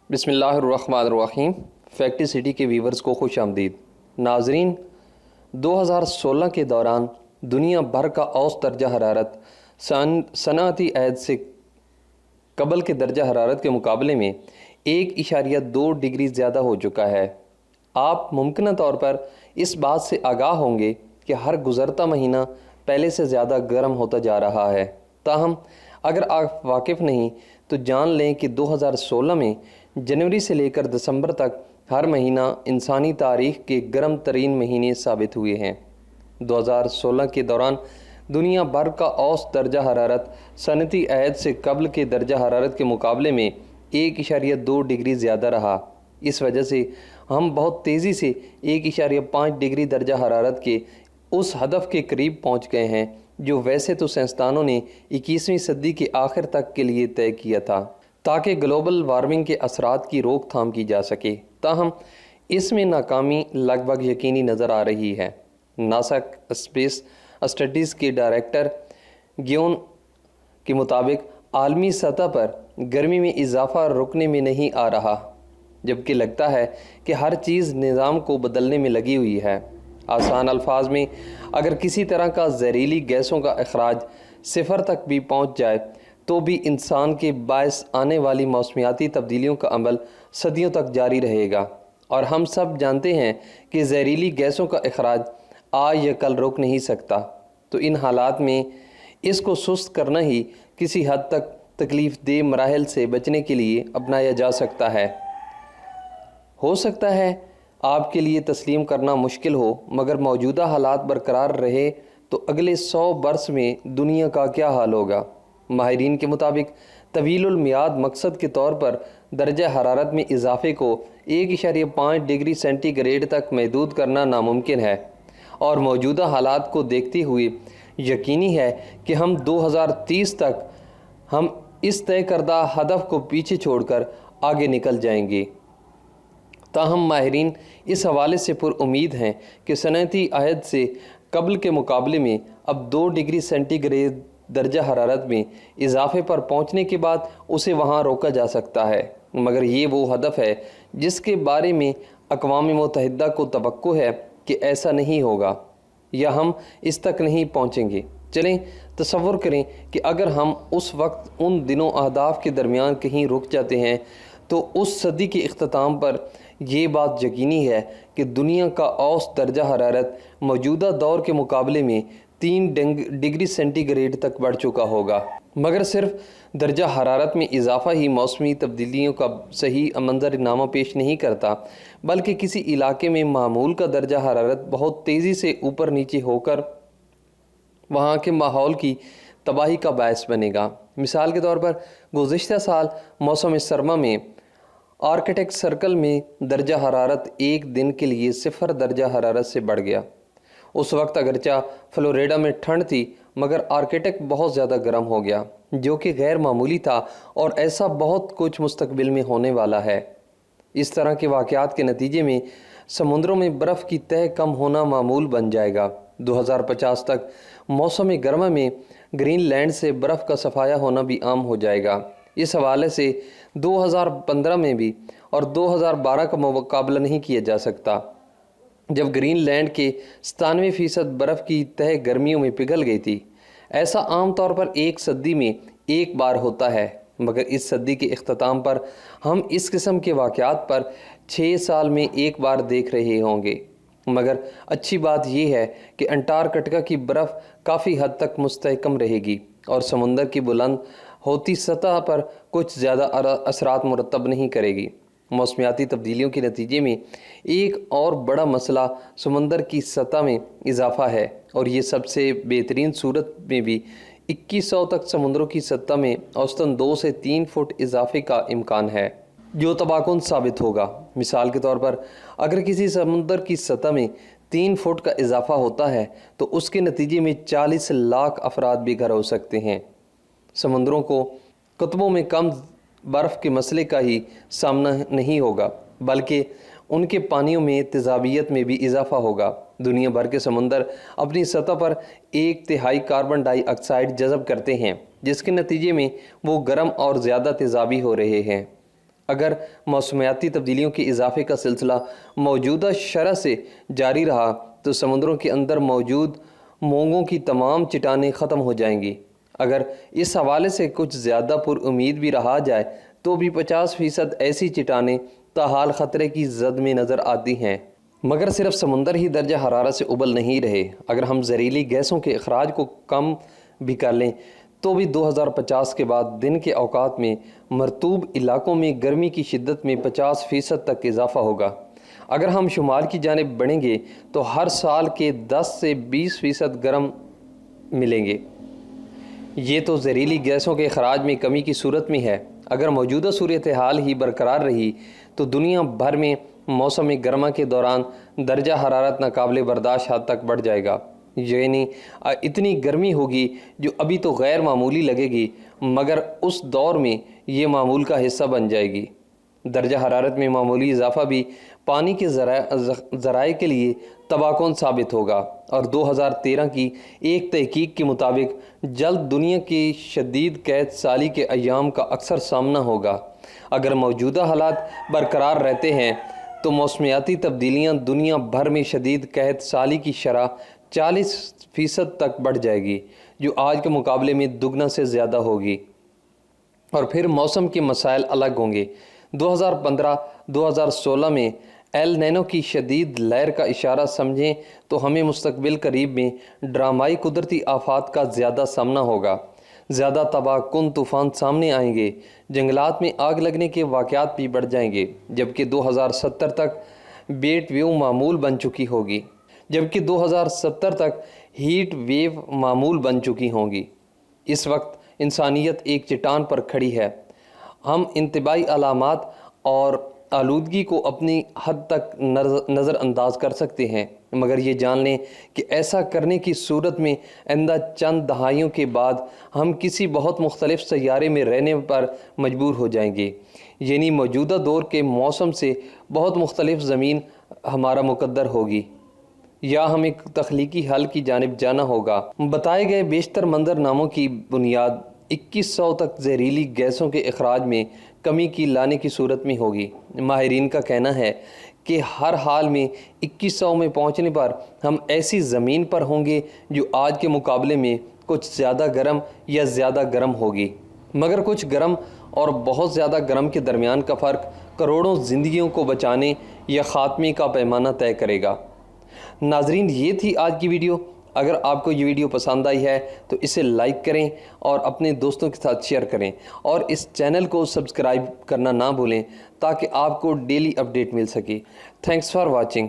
بسم اللہ الرحمن الرحیم۔ فیکٹری سٹی کے ویورز کو خوش آمدید۔ ناظرین، 2016 کے دوران دنیا بھر کا اوسط درجہ حرارت صنعتی عہد سے قبل کے درجہ حرارت کے مقابلے میں 1.2 ڈگری زیادہ ہو چکا ہے۔ آپ ممکنہ طور پر اس بات سے آگاہ ہوں گے کہ ہر گزرتا مہینہ پہلے سے زیادہ گرم ہوتا جا رہا ہے۔ تاہم اگر آپ واقف نہیں تو جان لیں کہ 2016 میں جنوری سے لے کر دسمبر تک ہر مہینہ انسانی تاریخ کے گرم ترین مہینے ثابت ہوئے ہیں۔ 2016 کے دوران دنیا بھر کا اوسط درجہ حرارت صنعتی عہد سے قبل کے درجہ حرارت کے مقابلے میں 1.2 ڈگری زیادہ رہا۔ اس وجہ سے ہم بہت تیزی سے 1.5 ڈگری درجہ حرارت کے اس ہدف کے قریب پہنچ گئے ہیں جو ویسے تو سائنسدانوں نے 21ویں صدی کے آخر تک کے لیے طے کیا تھا تاکہ گلوبل وارمنگ کے اثرات کی روک تھام کی جا سکے۔ تاہم اس میں ناکامی لگ بھگ یقینی نظر آ رہی ہے۔ ناسا اسپیس اسٹڈیز کے ڈائریکٹر گیون کے مطابق عالمی سطح پر گرمی میں اضافہ رکنے میں نہیں آ رہا، جبکہ لگتا ہے کہ ہر چیز نظام کو بدلنے میں لگی ہوئی ہے۔ آسان الفاظ میں اگر کسی طرح کا زہریلی گیسوں کا اخراج صفر تک بھی پہنچ جائے تو بھی انسان کے باعث آنے والی موسمیاتی تبدیلیوں کا عمل صدیوں تک جاری رہے گا، اور ہم سب جانتے ہیں کہ زہریلی گیسوں کا اخراج آج یا کل رک نہیں سکتا۔ تو ان حالات میں اس کو سست کرنا ہی کسی حد تک تکلیف دہ مراحل سے بچنے کے لیے اپنایا جا سکتا ہے۔ ہو سکتا ہے آپ کے لیے تسلیم کرنا مشکل ہو، مگر موجودہ حالات برقرار رہے تو اگلے 100 برس میں دنیا کا کیا حال ہوگا؟ ماہرین کے مطابق طویل المیعاد مقصد کے طور پر درجہ حرارت میں اضافے کو 1.5 ڈگری سینٹی گریڈ تک محدود کرنا ناممکن ہے، اور موجودہ حالات کو دیکھتے ہوئے یقینی ہے کہ ہم 2030 تک ہم اس طے کردہ ہدف کو پیچھے چھوڑ کر آگے نکل جائیں گے۔ تاہم ماہرین اس حوالے سے پر امید ہیں کہ صنعتی عہد سے قبل کے مقابلے میں اب 2 ڈگری سینٹی گریڈ درجہ حرارت میں اضافے پر پہنچنے کے بعد اسے وہاں روکا جا سکتا ہے، مگر یہ وہ ہدف ہے جس کے بارے میں اقوام متحدہ کو توقع ہے کہ ایسا نہیں ہوگا یا ہم اس تک نہیں پہنچیں گے۔ چلیں تصور کریں کہ اگر ہم اس وقت ان دنوں اہداف کے درمیان کہیں رک جاتے ہیں تو اس صدی کے اختتام پر یہ بات یقینی ہے کہ دنیا کا اوسط درجہ حرارت موجودہ دور کے مقابلے میں 3 ڈگری سینٹی گریڈ تک بڑھ چکا ہوگا۔ مگر صرف درجہ حرارت میں اضافہ ہی موسمی تبدیلیوں کا صحیح منظر نامہ پیش نہیں کرتا، بلکہ کسی علاقے میں معمول کا درجہ حرارت بہت تیزی سے اوپر نیچے ہو کر وہاں کے ماحول کی تباہی کا باعث بنے گا۔ مثال کے طور پر گزشتہ سال موسم سرما میں آرکٹک سرکل میں درجہ حرارت ایک دن کے لیے 0 درجہ حرارت سے بڑھ گیا۔ اس وقت اگرچہ فلوریڈا میں ٹھنڈ تھی، مگر آرکٹک بہت زیادہ گرم ہو گیا، جو کہ غیر معمولی تھا، اور ایسا بہت کچھ مستقبل میں ہونے والا ہے۔ اس طرح کے واقعات کے نتیجے میں سمندروں میں برف کی تہ کم ہونا معمول بن جائے گا۔ 2050 تک موسم گرما میں گرین لینڈ سے برف کا صفایا ہونا بھی عام ہو جائے گا۔ اس حوالے سے 2015 میں بھی اور 2012 کا مقابلہ نہیں کیا جا سکتا، جب گرین لینڈ کے 97% برف کی تہ گرمیوں میں پگھل گئی تھی۔ ایسا عام طور پر ایک صدی میں ایک بار ہوتا ہے، مگر اس صدی کے اختتام پر ہم اس قسم کے واقعات پر 6 سال میں ایک بار دیکھ رہے ہوں گے۔ مگر اچھی بات یہ ہے کہ انٹارکٹیکا کی برف کافی حد تک مستحکم رہے گی، اور سمندر کی بلند ہوتی سطح پر کچھ زیادہ اثرات مرتب نہیں کرے گی۔ موسمیاتی تبدیلیوں کے نتیجے میں ایک اور بڑا مسئلہ سمندر کی سطح میں اضافہ ہے، اور یہ سب سے بہترین صورت میں بھی 2100 تک سمندروں کی سطح میں اوسطاً 2 سے 3 فٹ اضافے کا امکان ہے، جو تباہ کن ثابت ہوگا۔ مثال کے طور پر اگر کسی سمندر کی سطح میں 3 فٹ کا اضافہ ہوتا ہے تو اس کے نتیجے میں 40 لاکھ افراد بے گھر ہو سکتے ہیں۔ سمندروں کو قطبوں میں کم برف کے مسئلے کا ہی سامنا نہیں ہوگا، بلکہ ان کے پانیوں میں تیزابیت میں بھی اضافہ ہوگا۔ دنیا بھر کے سمندر اپنی سطح پر 1/3 کاربن ڈائی آکسائیڈ جذب کرتے ہیں، جس کے نتیجے میں وہ گرم اور زیادہ تیزابی ہو رہے ہیں۔ اگر موسمیاتی تبدیلیوں کے اضافے کا سلسلہ موجودہ شرح سے جاری رہا تو سمندروں کے اندر موجود مونگوں کی تمام چٹانیں ختم ہو جائیں گی۔ اگر اس حوالے سے کچھ زیادہ پر امید بھی رہا جائے تو بھی 50% ایسی چٹانیں تاحال خطرے کی زد میں نظر آتی ہیں۔ مگر صرف سمندر ہی درجہ حرارت سے ابل نہیں رہے۔ اگر ہم زہریلی گیسوں کے اخراج کو کم بھی کر لیں تو بھی 2050 کے بعد دن کے اوقات میں مرطوب علاقوں میں گرمی کی شدت میں 50% تک اضافہ ہوگا۔ اگر ہم شمال کی جانب بڑھیں گے تو ہر سال کے 10 سے 20% گرم ملیں گے۔ یہ تو زہریلی گیسوں کے اخراج میں کمی کی صورت میں ہے۔ اگر موجودہ صورتحال ہی برقرار رہی تو دنیا بھر میں موسم گرما کے دوران درجہ حرارت ناقابل برداشت حد تک بڑھ جائے گا۔ یعنی اتنی گرمی ہوگی جو ابھی تو غیر معمولی لگے گی مگر اس دور میں یہ معمول کا حصہ بن جائے گی۔ درجہ حرارت میں معمولی اضافہ بھی پانی کے ذرائع کے لیے تباہ کن ثابت ہوگا، اور 2013 کی ایک تحقیق کے مطابق جلد دنیا کی شدید قحط سالی کے ایام کا اکثر سامنا ہوگا۔ اگر موجودہ حالات برقرار رہتے ہیں تو موسمیاتی تبدیلیاں دنیا بھر میں شدید قحط سالی کی شرح 40% تک بڑھ جائے گی، جو آج کے مقابلے میں دگنا سے زیادہ ہوگی، اور پھر موسم کے مسائل الگ ہوں گے۔ 2015-2016 میں ایل نینو کی شدید لہر کا اشارہ سمجھیں تو ہمیں مستقبل قریب میں ڈرامائی قدرتی آفات کا زیادہ سامنا ہوگا۔ زیادہ تباہ کن طوفان سامنے آئیں گے، جنگلات میں آگ لگنے کے واقعات بھی بڑھ جائیں گے، جبکہ 2070 تک بیٹ ویو معمول بن چکی ہوگی۔ جبکہ 2070 تک ہیٹ ویو معمول بن چکی ہوں گی۔ اس وقت انسانیت ایک چٹان پر کھڑی ہے۔ ہم انتباہی علامات اور آلودگی کو اپنی حد تک نظر انداز کر سکتے ہیں، مگر یہ جان لیں کہ ایسا کرنے کی صورت میں آئندہ چند دہائیوں کے بعد ہم کسی بہت مختلف سیارے میں رہنے پر مجبور ہو جائیں گے، یعنی موجودہ دور کے موسم سے بہت مختلف زمین ہمارا مقدر ہوگی، یا ہم ایک تخلیقی حل کی جانب جانا ہوگا۔ بتائے گئے بیشتر منظرناموں کی بنیاد 2100 تک زہریلی گیسوں کے اخراج میں کمی کی لانے کی صورت میں ہوگی۔ ماہرین کا کہنا ہے کہ ہر حال میں 2100 میں پہنچنے پر ہم ایسی زمین پر ہوں گے جو آج کے مقابلے میں کچھ زیادہ گرم یا زیادہ گرم ہوگی، مگر کچھ گرم اور بہت زیادہ گرم کے درمیان کا فرق کروڑوں زندگیوں کو بچانے یا خاتمے کا پیمانہ طے کرے گا۔ ناظرین، یہ تھی آج کی ویڈیو۔ اگر آپ کو یہ ویڈیو پسند آئی ہے تو اسے لائک کریں اور اپنے دوستوں کے ساتھ شیئر کریں، اور اس چینل کو سبسکرائب کرنا نہ بھولیں تاکہ آپ کو ڈیلی اپڈیٹ مل سکے۔ Thanks for watching.